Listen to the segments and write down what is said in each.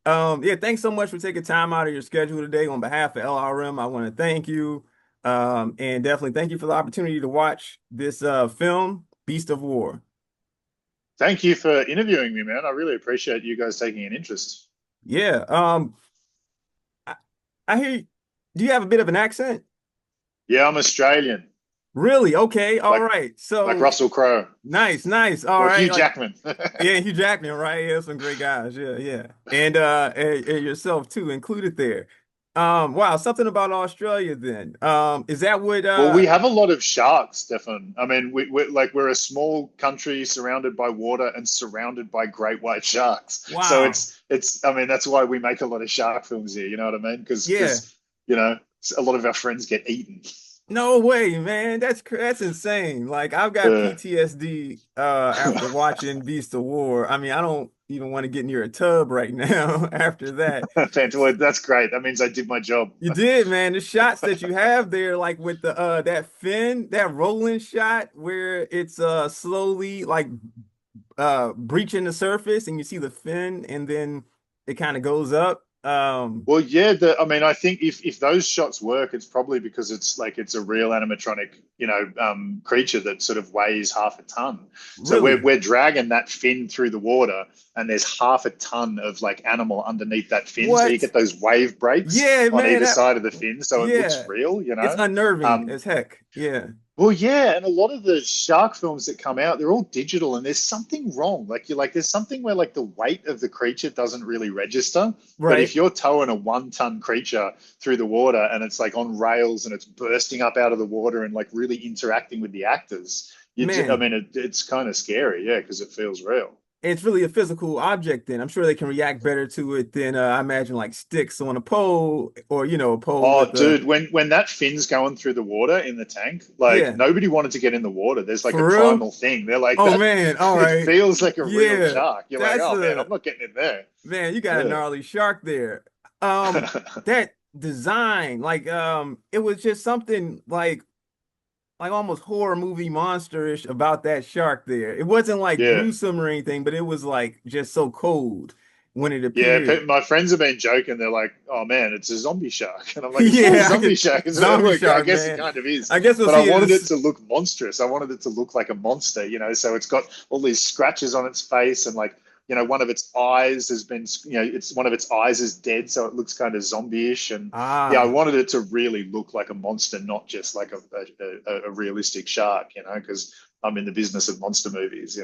Yeah, thanks so much for taking time out of your schedule today. On behalf of LRM, I want to thank you. And definitely thank you for the opportunity to watch this film, Beast of War. Thank you for interviewing me, man. I really appreciate you guys taking an interest. Yeah. I, I hear you. Do you have a bit of an accent? Yeah, I'm Australian, Really? Okay. All like right. like So Russell Crowe nice, nice. All or right. Hugh Like, Jackman. yeah, Hugh Jackman, right? Yeah, some great guys. Yeah, yeah. And yourself too included there. Wow, something about Australia then. Is that what Well, we have a lot of sharks, Stefan. I mean, we're a small country surrounded by water and surrounded by great white sharks. So wow. it's. I mean, that's why we make a lot of shark films here. You know what I mean? Yeah. You know a lot of our friends get eaten. No way, man. That's insane. Like I've got Uh, PTSD after watching Beast of War. I mean, I don't even want to get near a tub right now after that. well, that's great. That means I did my job. You did, man. The shots that you have there, like with the that fin, that rolling shot where it's slowly like breaching the surface and you see the fin and then it kind of goes up. Well, yeah, I mean, I think if those shots work, it's probably because it's a real animatronic, creature that sort of weighs half a ton. So Really? we're dragging that fin through the water, and there's half a ton of like animal underneath that fin. So you What? get those wave breaks Yeah, on man. either side of the fin, so it looks Yeah. real, you It's know. unnerving Um, as heck. Yeah. well, yeah, and a lot of the shark films that come out, they're all digital, and there's something wrong. Like you're like, there's something where like the weight of the creature doesn't really register. But Right. if you're towing a 1 ton creature through the water and it's like on rails and it's bursting up out of the water and like really interacting with the actors, I Man. mean, it's kind of scary, yeah, because it feels real. It's really a physical object then. I'm sure they can react better to it than I imagine like sticks on a pole or a pole Oh, with a dude, when that fin's going through the water in the tank, like yeah. nobody wanted to get in the water. There's like a For real? primal thing. They're like Oh that. man, all It right. feels like a real Yeah. shark. You're like, That's oh man, a I'm not getting in there. man, you got a Yeah. gnarly shark there. That design, like it was just something like almost horror movie monsterish about that shark there. It wasn't like Yeah. gruesome or anything, but it was like just so cold when it Yeah. appeared. My friends have been joking. They're like, oh man, it's a zombie shark. And I'm like, it's not a Yeah, I zombie could shark. zombie I shark, guess it man. kind of is. I guess we'll But I see it wanted it as to look monstrous. I wanted it to look like a monster, so it's got all these scratches on its face and like, one of its eyes has been, it's one of its eyes is dead. So it looks kind of zombie-ish. And yeah, I ah. wanted it to really look like a monster, not just like a realistic shark, because I'm in the business of monster movies.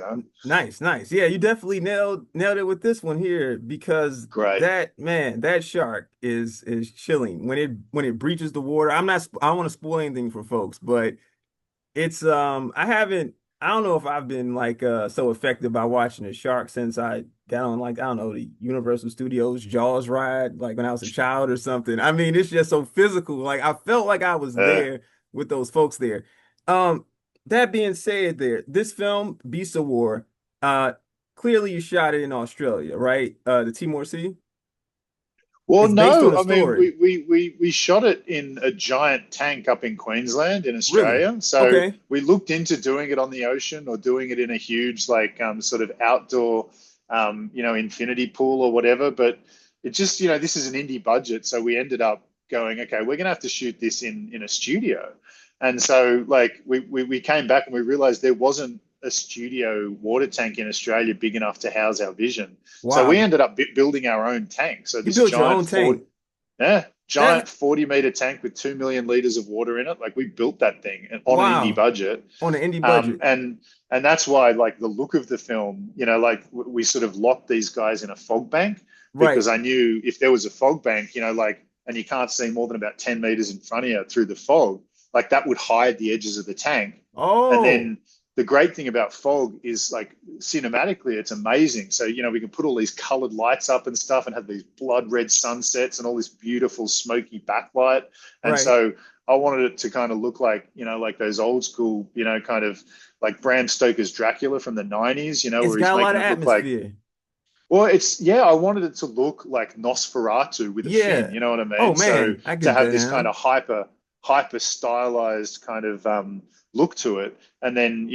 Nice, nice. Yeah, you definitely nailed it with this one here because Great. that man, that shark is chilling when it breaches the water. I don't want to spoil anything for folks, but it's I don't know if I've been like so affected by watching a shark since I got on like I don't know the Universal Studios Jaws ride like when I was a child or something. I mean, it's just so physical. Like I felt like I was Uh, there with those folks there. Um, that being said, this film Beast of War, uh, clearly you shot it in Australia, right? The Timor Sea. Well, It's based on no, a I mean story. we shot it in a giant tank up in Queensland in Really? Australia. So Okay. we looked into doing it on the ocean or doing it in a huge like sort of outdoor infinity pool or whatever. But it just this is an indie budget, so we ended up going, okay, we're gonna have to shoot this in a studio. And so like we came back and we realized there wasn't a studio water tank in Australia big enough to house our vision. So we Wow. ended up building our own tank. So You this built your own tank. giant That's 40-meter tank with 2 million liters of water in it. Like we built that thing on an indie wow. budget. On an indie Um, budget. and and that's why like the look of the film, like we sort of locked these guys in a fog bank Right. because I knew if there was a fog bank, like, and you can't see more than about 10 meters in front of you through the fog, like that would hide the edges of the tank. And Oh, then the great thing about fog is like cinematically, it's amazing. So, we can put all these colored lights up and stuff and have these blood red sunsets and all this beautiful smoky backlight. And right. so I wanted it to kind of look like, like those old school, kind of like Bram Stoker's Dracula from the 90s, It's where he's got a lot making of it look like, atmosphere. well, yeah, I wanted it to look like Nosferatu with a fin, Yeah. you know what I Oh mean? So man, I to get have that this kind now. of hyper hyper stylized kind of look to it. And then,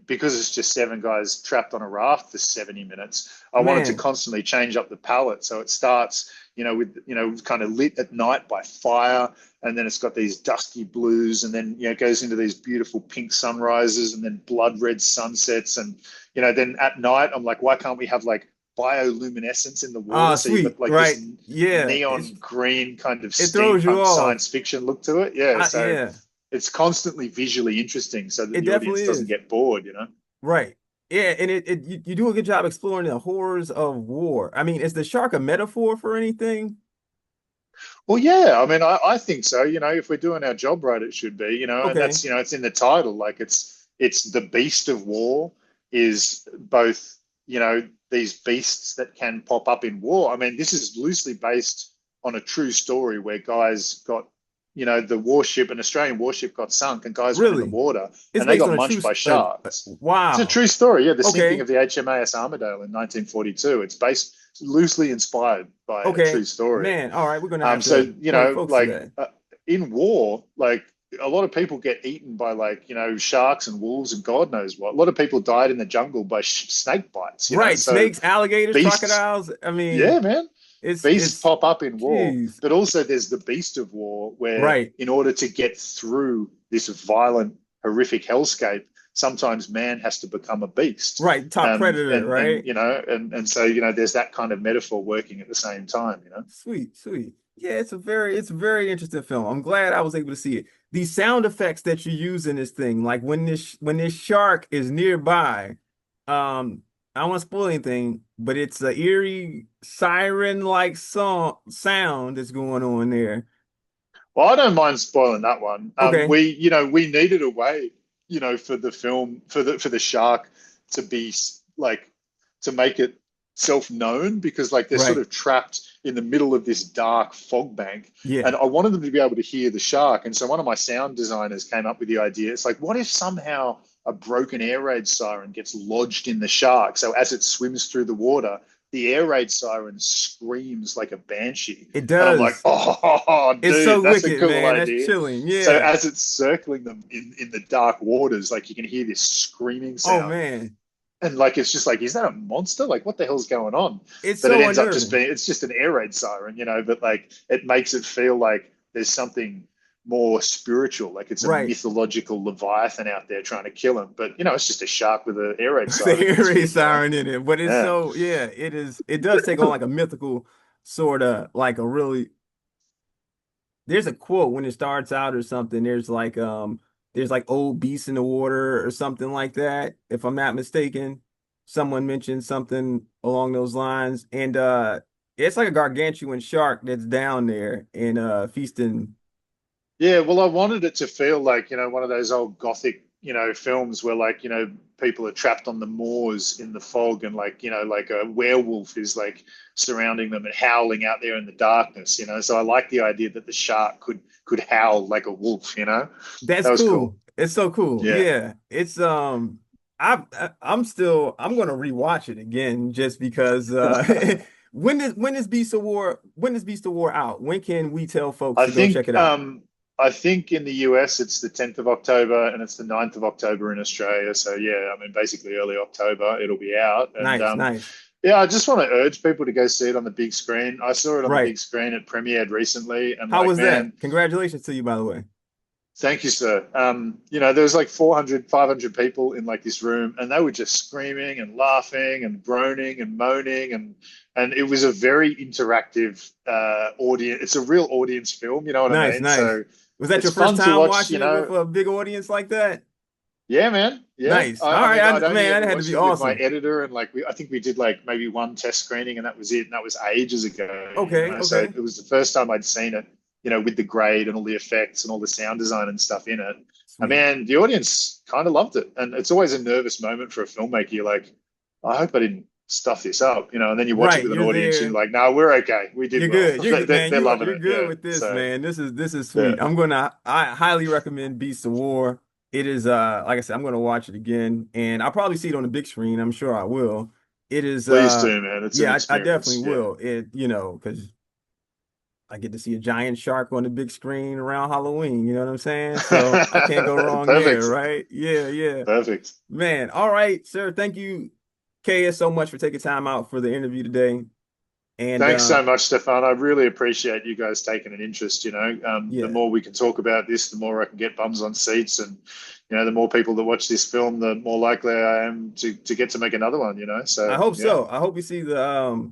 because it's just seven guys trapped on a raft for 70 minutes, I wanted to Man, constantly change up the palette. So it starts, with, kind of lit at night by fire. And then it's got these dusky blues. And then, it goes into these beautiful pink sunrises and then blood red sunsets. And, then at night, I'm like, why can't we have like bioluminescence in the ah, water? So you've sweet, got like this right? Yeah, neon green kind of it throws you steampunk off. science fiction look to it. Yeah. So Yeah, it's constantly visually interesting so that it the audience definitely doesn't is. get bored. Right. Yeah, and you do a good job exploring the horrors of war. I mean, is the shark a metaphor for anything? Well, yeah, I mean, I think so. If we're doing our job right, it should be. And Okay, that's it's in the title. Like it's the beast of war is both these beasts that can pop up in war. I mean, this is loosely based on a true story where guys got the warship, an Australian warship got sunk, and guys went in the really? water It's and they based got on a true, munched by sharks. It's a wow. true story. Yeah, the sinking Okay, of the HMAS Armidale in 1942. It's based loosely inspired by a okay, true story. man. All right, we're gonna have So to point folks to like that. in war, like a lot of people get eaten by like sharks and wolves and God knows what. A lot of people died in the jungle by snake bites. Right, So snakes, alligators, beasts, crocodiles. I yeah, mean, man, beasts it's, pop up in war. geez. But also there's the beast of war, where Right, in order to get through this violent, horrific hellscape, sometimes man has to become a beast. right. Top predator, And right? so there's that kind of metaphor working at the same time. Sweet, sweet. Yeah, it's a very interesting film. I'm glad I was able to see it. The sound effects that you use in this thing, like when this shark is nearby, I don't want to spoil anything, but it's a eerie siren-like sound that's going on there. Well, I don't mind spoiling that one. Okay, We needed a way, for the film, for the shark to be like to make it self-known, because like they're sort right. of trapped in the middle of this dark fog bank, Yeah. and I wanted them to be able to hear the shark. And so one of my sound designers came up with the idea. It's like, what if somehow a broken air raid siren gets lodged in the shark? So as it swims through the water, the air raid siren screams like a banshee. It And I'm like, does. oh, It's so dude, that's a wicked, cool man. That's idea. chilling. So Yeah. as it's circling them in the dark waters, like you can hear this screaming Oh sound. man. And like it's just like, is that a monster? Like, what the hell's going on? It's But it so ends up just unnerving. being, it's just an air raid siren. But like it makes it feel like there's something more spiritual, like it's a Right. mythological leviathan out there trying to kill him. But it's just a shark with an air raid The siren in its eerie wing. siren in it, but it's Yeah. so yeah, it is. It does take on like a mythical sort of like a really. There's a quote when it starts out or something. There's like old beasts in the water or something like that. If I'm not mistaken, someone mentioned something along those lines, and it's like a gargantuan shark that's down there and feasting. Yeah, well, I wanted it to feel like, one of those old gothic, films where like, people are trapped on the moors in the fog, and like, like a werewolf is like surrounding them and howling out there in the darkness. So I like the idea that the shark could howl like a wolf. That's That was cool. cool. It's so cool. Yeah. Yeah. It's I'm gonna rewatch it again just because when is Beast of War out? When can we tell folks I to go check think it out? in the US it's the 10th of October and it's the 9th of October in Australia. So yeah, I mean basically early October it'll be out. And Nice, nice. yeah, I just want to urge people to go see it on the big screen. I saw it on the Right. big screen. It premiered recently, and How like, was that? man, Congratulations to you, by the way. thank you, sir. There was like 400, 500 people in like this room, and they were just screaming and laughing and groaning and moaning, and it was a very interactive audience. It's a real audience film, you know what I Nice, mean? nice. So Was that it's your first fun to time watch. watching it with a big audience like that? Yeah, man. Yeah. Nice. I, All I right, mean, I'd only man, ever that had to be watched it with my awesome. editor, and like I think we did like maybe one test screening, and that was it. And that was ages ago. Okay, So okay. it was the first time I'd seen it, with the grade and all the effects and all the sound design and stuff in it. And Sweet. man, the audience kind of loved it. And it's always a nervous moment for a filmmaker. You're like, I hope I didn't stuff this up. And then you watch it Right, with an you're audience and there. you're like, no, we're okay. We did You're well. good. You're good, man. They're loving You're it. good Yeah. with this, So man. This is yeah. sweet. I highly recommend Beast of War. It is like I said, I'm gonna watch it again and I'll probably see it on the big screen. I'm sure I will. It is Please do, man. It's an yeah, I experience. definitely Yeah. will. Because I get to see a giant shark on the big screen around Halloween. You know what I'm saying? So I can't go wrong there, Perfect. right? Yeah, yeah. Perfect. Man, all right, sir. Thank you, Kiah, so much for taking time out for the interview today. And Thanks so much, Stefan. I really appreciate you guys taking an interest. The yeah, more we can talk about this, the more I can get bums on seats, and the more people that watch this film, the more likely I am to get to make another one. I So hope yeah. so. I hope we see the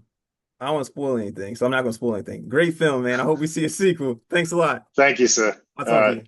I don't want to spoil anything, so I'm not gonna spoil anything. Great film, man. I hope we see a sequel. Thanks a lot. Thank you, sir. I'll All talk to right. you.